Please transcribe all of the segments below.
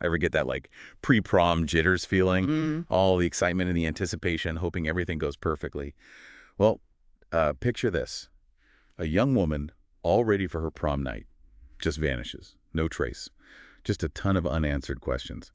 Ever get that, like, pre-prom jitters feeling? Mm. All the excitement and the anticipation, hoping everything goes perfectly. Well, picture this. A young woman, all ready for her prom night, just vanishes. No trace. Just a ton of unanswered questions.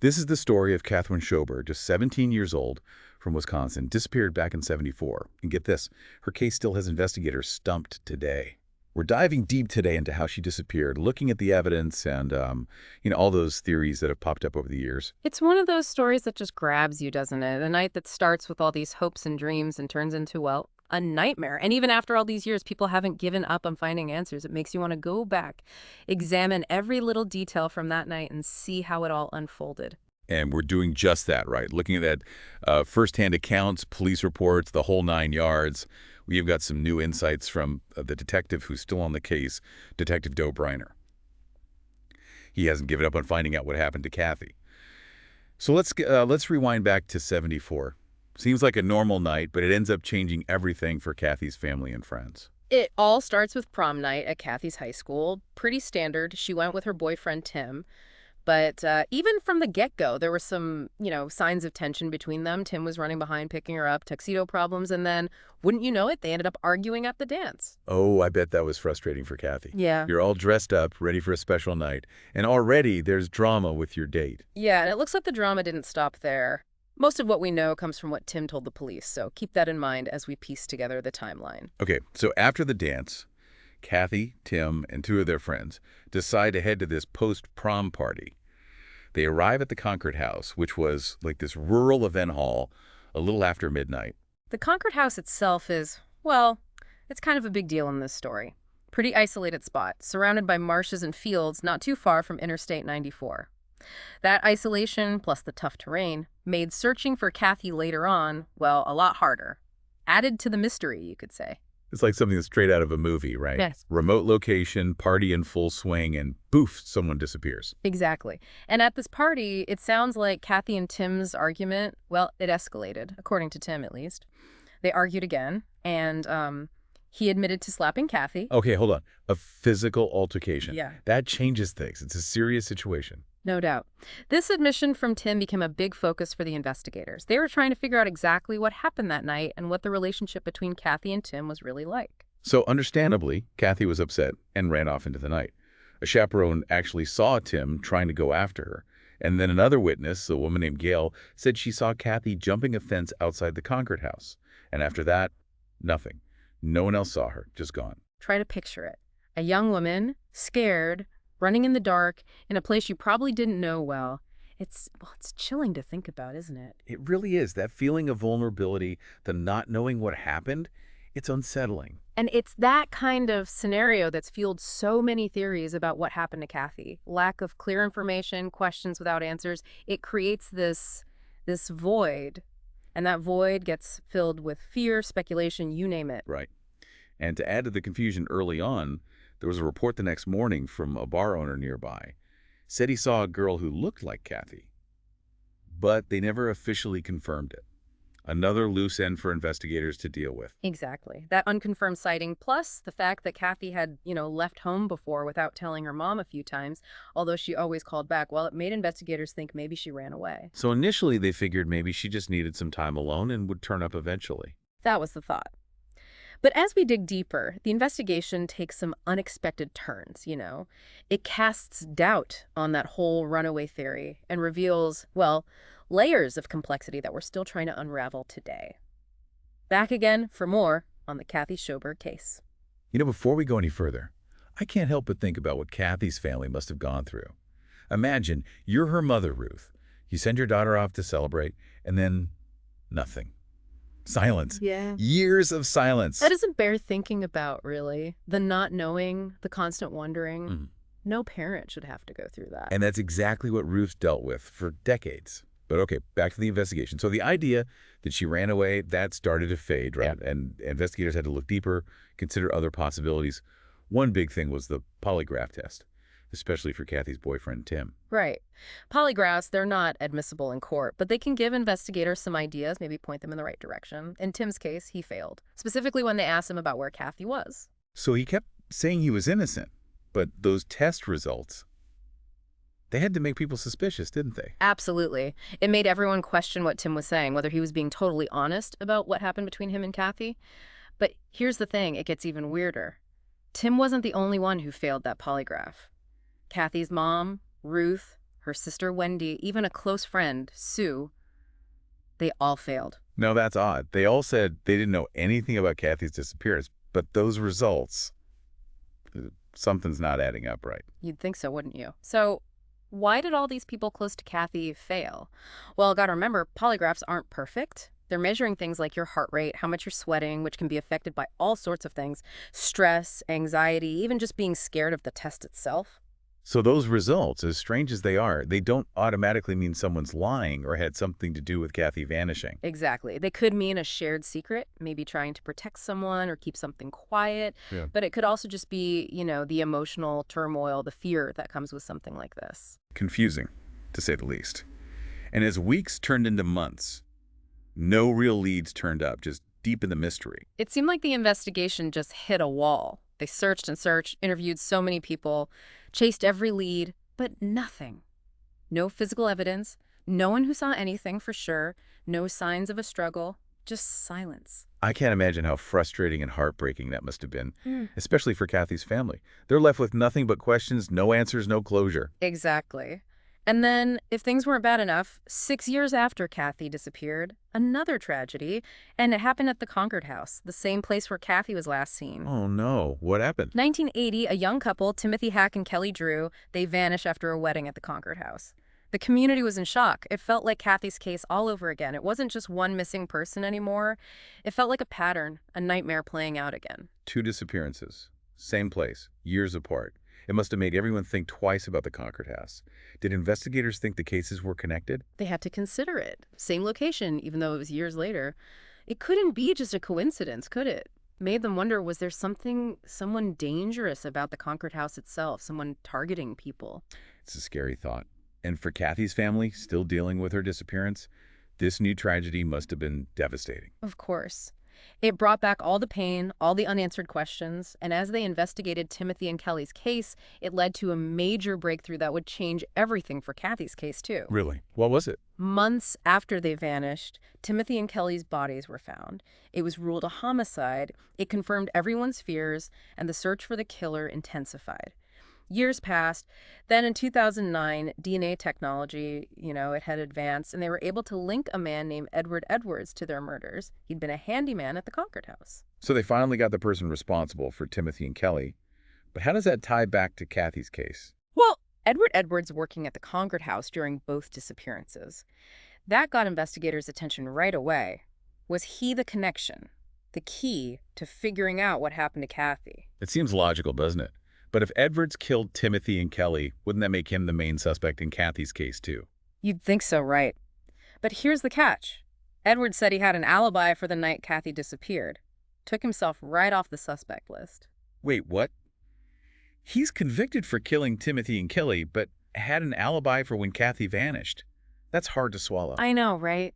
This is the story of Katherine Schoberg, just 17 years old, from Wisconsin, disappeared back in '74. And get this, her case still has investigators stumped today. We're diving deep today into how she disappeared, looking at the evidence and, all those theories that have popped up over the years. It's one of those stories that just grabs you, doesn't it? A night that starts with all these hopes and dreams and turns into, well, a nightmare. And even after all these years, people haven't given up on finding answers. It makes you want to go back, examine every little detail from that night and see how it all unfolded. And we're doing just that, right? Looking at that firsthand accounts, police reports, the whole 9 yards. We've got some new insights from the detective who's still on the case, Detective Doe Briner. He hasn't given up on finding out what happened to Kathy. So let's rewind back to '74. Seems like a normal night, but it ends up changing everything for Kathy's family and friends. It all starts with prom night at Kathy's high school. Pretty standard. She went with her boyfriend, Tim. But even from the get-go, there were some, signs of tension between them. Tim was running behind, picking her up, tuxedo problems, and then, wouldn't you know it, they ended up arguing at the dance. Oh, I bet that was frustrating for Kathy. Yeah. You're all dressed up, ready for a special night, and already there's drama with your date. Yeah, and it looks like the drama didn't stop there. Most of what we know comes from what Tim told the police, so keep that in mind as we piece together the timeline. Okay, so after the dance, Kathy, Tim, and two of their friends decide to head to this post-prom party. They arrive at the Concord House, which was like this rural event hall, a little after midnight. The Concord House itself is, well, it's kind of a big deal in this story. Pretty isolated spot, surrounded by marshes and fields not too far from Interstate 94. That isolation, plus the tough terrain, made searching for Kathy later on, well, a lot harder. Added to the mystery, you could say. It's like something that's straight out of a movie, right? Yes. Remote location, party in full swing, and poof, someone disappears. Exactly. And at this party, it sounds like Kathy and Tim's argument, well, it escalated, according to Tim at least. They argued again, and he admitted to slapping Kathy. Okay, hold on. A physical altercation. Yeah. That changes things. It's a serious situation. No doubt. This admission from Tim became a big focus for the investigators. They were trying to figure out exactly what happened that night and what the relationship between Kathy and Tim was really like. So understandably, Kathy was upset and ran off into the night. A chaperone actually saw Tim trying to go after her. And then another witness, a woman named Gail, said she saw Kathy jumping a fence outside the Concord house. And after that, nothing. No one else saw her, just gone. Try to picture it. A young woman, scared, running in the dark, in a place you probably didn't know well. It's chilling to think about, isn't it? It really is. That feeling of vulnerability, the not knowing what happened, it's unsettling. And it's that kind of scenario that's fueled so many theories about what happened to Kathy. Lack of clear information, questions without answers. It creates this void, and that void gets filled with fear, speculation, you name it. Right. And to add to the confusion early on, there was a report the next morning from a bar owner nearby. Said he saw a girl who looked like Kathy, but they never officially confirmed it. Another loose end for investigators to deal with. Exactly. That unconfirmed sighting, plus the fact that Kathy had, left home before without telling her mom a few times, although she always called back, well, it made investigators think maybe she ran away. So initially they figured maybe she just needed some time alone and would turn up eventually. That was the thought. But as we dig deeper, the investigation takes some unexpected turns, It casts doubt on that whole runaway theory and reveals, well, layers of complexity that we're still trying to unravel today. Back again for more on the Kathy Schoberg case. Before we go any further, I can't help but think about what Kathy's family must have gone through. Imagine you're her mother, Ruth. You send your daughter off to celebrate, and then nothing. Silence. Yeah. Years of silence. That doesn't bear thinking about, really. The not knowing, the constant wondering. Mhm. No parent should have to go through that. And that's exactly what Ruth dealt with for decades. But okay, back to the investigation. So the idea that she ran away, that started to fade, right? Yeah. And investigators had to look deeper, consider other possibilities. One big thing was the polygraph test, especially for Kathy's boyfriend, Tim. Right. Polygraphs, they're not admissible in court, but they can give investigators some ideas, maybe point them in the right direction. In Tim's case, he failed, specifically when they asked him about where Kathy was. So he kept saying he was innocent, but those test results, They had to make people suspicious, didn't they? Absolutely. It made everyone question what Tim was saying, whether he was being totally honest about what happened between him and Kathy. But here's the thing, it gets even weirder. Tim wasn't the only one who failed that polygraph. Kathy's mom, Ruth, her sister Wendy, even a close friend, Sue, they all failed. No, that's odd. They all said they didn't know anything about Kathy's disappearance, but those results, something's not adding up right. You'd think so, wouldn't you? So why did all these people close to Kathy fail? Well, gotta remember, polygraphs aren't perfect. They're measuring things like your heart rate, how much you're sweating, which can be affected by all sorts of things, stress, anxiety, even just being scared of the test itself. So those results, as strange as they are, they don't automatically mean someone's lying or had something to do with Kathy vanishing. Exactly. They could mean a shared secret, maybe trying to protect someone or keep something quiet. Yeah. But it could also just be, the emotional turmoil, the fear that comes with something like this. Confusing, to say the least. And as weeks turned into months, no real leads turned up, just deep in the mystery. It seemed like the investigation just hit a wall. They searched and searched, interviewed so many people, chased every lead, but nothing. No physical evidence, no one who saw anything for sure, no signs of a struggle, just silence. I can't imagine how frustrating and heartbreaking that must have been, Mm. especially for Kathy's family. They're left with nothing but questions, no answers, no closure. Exactly. And then, if things weren't bad enough, 6 years after Kathy disappeared, another tragedy, and it happened at the Concord house, the same place where Kathy was last seen. Oh no, what happened? 1980, a young couple, Timothy Hack and Kelly Drew, they vanish after a wedding at the Concord house. The community was in shock. It felt like Kathy's case all over again. It wasn't just one missing person anymore. It felt like a pattern, a nightmare playing out again. 2 disappearances, same place, years apart. It must have made everyone think twice about the Concord house. Did investigators think the cases were connected? They had to consider it. Same location, even though it was years later. It couldn't be just a coincidence, could it? Made them wonder, was there someone dangerous about the Concord house itself, someone targeting people? It's a scary thought. And for Kathy's family, still dealing with her disappearance, this new tragedy must have been devastating. Of course. It brought back all the pain, all the unanswered questions, and as they investigated Timothy and Kelly's case, it led to a major breakthrough that would change everything for Kathy's case, too. Really? What was it? Months after they vanished, Timothy and Kelly's bodies were found. It was ruled a homicide, it confirmed everyone's fears, and the search for the killer intensified. Years passed. Then in 2009, DNA technology, it had advanced, and they were able to link a man named Edward Edwards to their murders. He'd been a handyman at the Concord house. So they finally got the person responsible for Timothy and Kelly. But how does that tie back to Kathy's case? Well, Edward Edwards working at the Concord house during both disappearances. That got investigators' attention right away. Was he the connection, the key to figuring out what happened to Kathy? It seems logical, doesn't it? But if Edwards killed Timothy and Kelly, wouldn't that make him the main suspect in Kathy's case, too? You'd think so, right? But here's the catch. Edwards said he had an alibi for the night Kathy disappeared. Took himself right off the suspect list. Wait, what? He's convicted for killing Timothy and Kelly, but had an alibi for when Kathy vanished. That's hard to swallow. I know, right?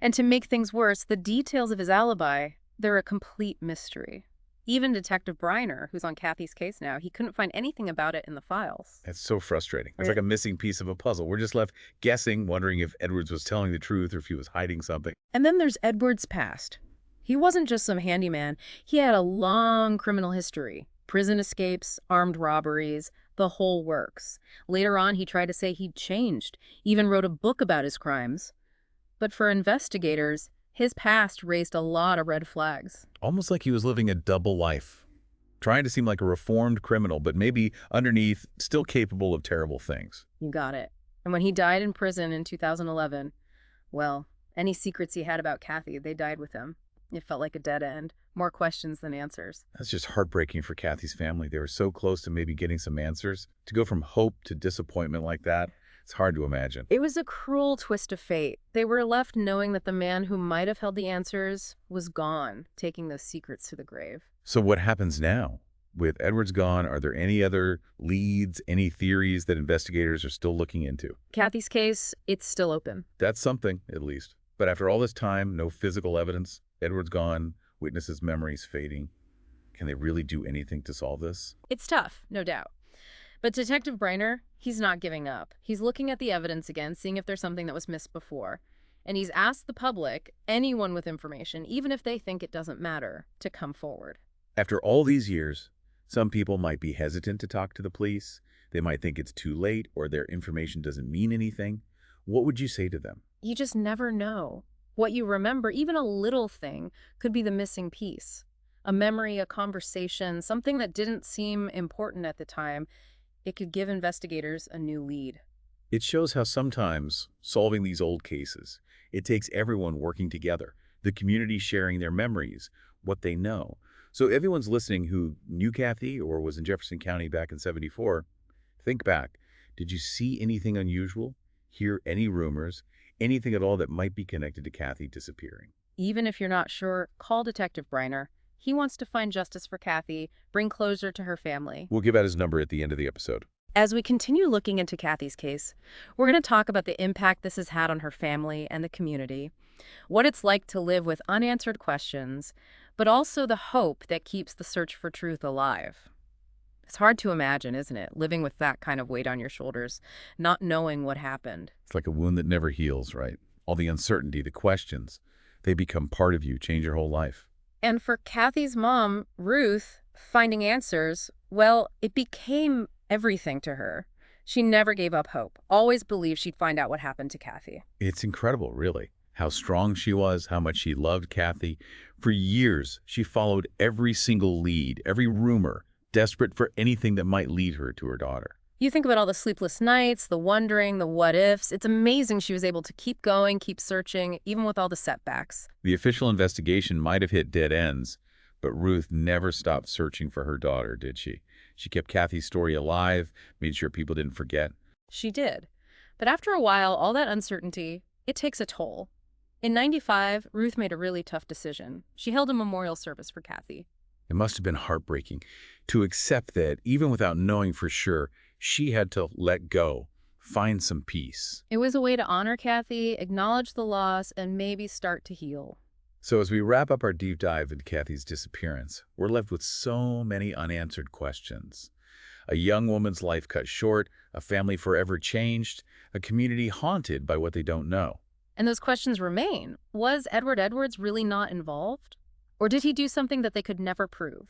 And to make things worse, the details of his alibi, they're a complete mystery. Even Detective Briner, who's on Kathy's case now, he couldn't find anything about it in the files. That's so frustrating. It's like a missing piece of a puzzle. We're just left guessing, wondering if Edwards was telling the truth or if he was hiding something. And then there's Edwards' past. He wasn't just some handyman. He had a long criminal history. Prison escapes, armed robberies, the whole works. Later on, he tried to say he'd changed, even wrote a book about his crimes. But for investigators, his past raised a lot of red flags. Almost like he was living a double life, trying to seem like a reformed criminal, but maybe underneath still capable of terrible things. You got it. And when he died in prison in 2011, well, any secrets he had about Kathy, they died with him. It felt like a dead end. More questions than answers. That's just heartbreaking for Kathy's family. They were so close to maybe getting some answers. To go from hope to disappointment like that, it's hard to imagine. It was a cruel twist of fate. They were left knowing that the man who might have held the answers was gone, taking those secrets to the grave. So what happens now? With Edwards gone, are there any other leads, any theories that investigators are still looking into? Kathy's case, it's still open. That's something, at least. But after all this time, no physical evidence, Edwards gone, witnesses' memories fading. Can they really do anything to solve this? It's tough, no doubt. But Detective Briner, He's not giving up. He's looking at the evidence again, seeing if there's something that was missed before. And he's asked the public, anyone with information, even if they think it doesn't matter, to come forward. After all these years, some people might be hesitant to talk to the police. They might think it's too late or their information doesn't mean anything. What would you say to them? You just never know. What you remember, even a little thing, could be the missing piece. A memory, a conversation, something that didn't seem important at the time. It could give investigators a new lead. It shows how sometimes solving these old cases, it takes everyone working together, the community sharing their memories, what they know. So everyone's listening who knew Kathy or was in Jefferson County back in '74, think back. Did you see anything unusual? Hear any rumors? Anything at all that might be connected to Kathy disappearing? Even if you're not sure, call Detective Briner. He wants to find justice for Kathy, bring closure to her family. We'll give out his number at the end of the episode. As we continue looking into Kathy's case, we're going to talk about the impact this has had on her family and the community, what it's like to live with unanswered questions, but also the hope that keeps the search for truth alive. It's hard to imagine, isn't it, living with that kind of weight on your shoulders, not knowing what happened. It's like a wound that never heals, right? All the uncertainty, the questions, they become part of you, change your whole life. And for Kathy's mom, Ruth, finding answers, well, it became everything to her. She never gave up hope, always believed she'd find out what happened to Kathy. It's incredible, really, how strong she was, how much she loved Kathy. For years, she followed every single lead, every rumor, desperate for anything that might lead her to her daughter. You think about all the sleepless nights, the wondering, the what-ifs. It's amazing she was able to keep going, keep searching, even with all the setbacks. The official investigation might have hit dead ends, but Ruth never stopped searching for her daughter, did she? She kept Kathy's story alive, made sure people didn't forget. She did. But after a while, all that uncertainty, it takes a toll. In '95, Ruth made a really tough decision. She held a memorial service for Kathy. It must have been heartbreaking to accept that, even without knowing for sure, she had to let go, find some peace. It was a way to honor Kathy, acknowledge the loss, and maybe start to heal. So as we wrap up our deep dive into Kathy's disappearance, we're left with so many unanswered questions. A young woman's life cut short, a family forever changed, a community haunted by what they don't know. And those questions remain. Was Edward Edwards really not involved? Or did he do something that they could never prove?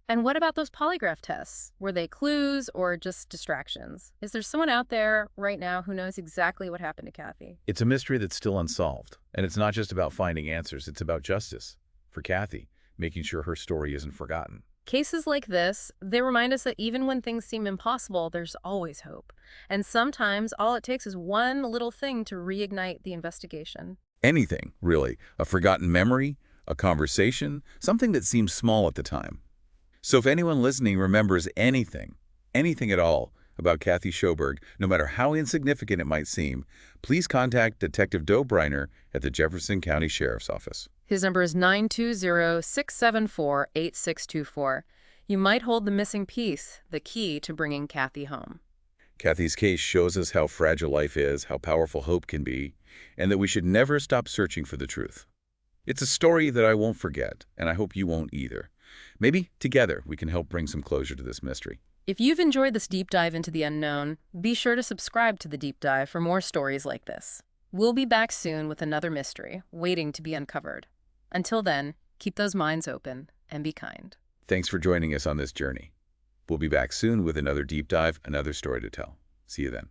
And what about those polygraph tests? Were they clues or just distractions? Is there someone out there right now who knows exactly what happened to Kathy? It's a mystery that's still unsolved, and it's not just about finding answers, it's about justice for Kathy, making sure her story isn't forgotten. Cases like this, they remind us that even when things seem impossible, there's always hope. And sometimes all it takes is one little thing to reignite the investigation. Anything, really. A forgotten memory, a conversation, something that seems small at the time. So if anyone listening remembers anything at all about Kathy Schoberg, no matter how insignificant it might seem, please contact Detective Briner at the Jefferson County Sheriff's Office. His number is 920-674-8624. You might hold the missing piece, the key to bringing Kathy home. Kathy's case shows us how fragile life is, how powerful hope can be, and that we should never stop searching for the truth. It's a story that I won't forget, and I hope you won't either. Maybe together we can help bring some closure to this mystery. If you've enjoyed this deep dive into the unknown, be sure to subscribe to the Deep Dive for more stories like this. We'll be back soon with another mystery waiting to be uncovered. Until then, keep those minds open and be kind. Thanks for joining us on this journey. We'll be back soon with another deep dive, another story to tell. See you then.